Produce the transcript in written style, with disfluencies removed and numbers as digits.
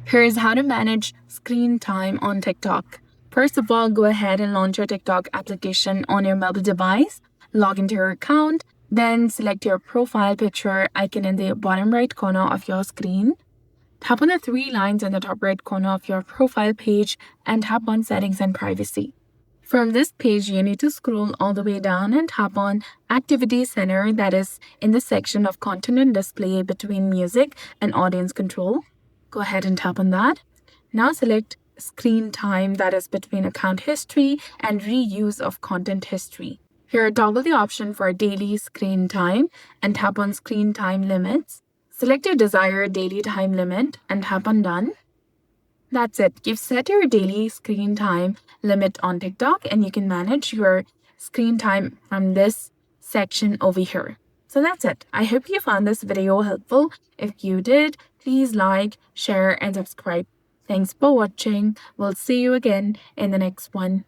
Here's how to manage screen time on TikTok. First of all, go ahead and launch your TikTok application on your mobile device. Log into your account, then select your profile picture icon in the bottom right corner of your screen. Tap on the three lines in the top right corner of your profile page and tap on Settings and Privacy. From this page, you need to scroll all the way down and tap on Activity Center, that is in the section of Content and Display between Music and Audience Control. Go ahead and tap on that. Now select Screen Time, that is between Account History and Reuse of Content History. Here, toggle the option for Daily Screen Time and tap on Screen Time Limits. Select your desired daily time limit and tap on Done. That's it. You've set your daily screen time limit on TikTok and you can manage your screen time from this section over here. So that's it. I hope you found this video helpful. If you did, please like, share, and subscribe. Thanks for watching. We'll see you again in the next one.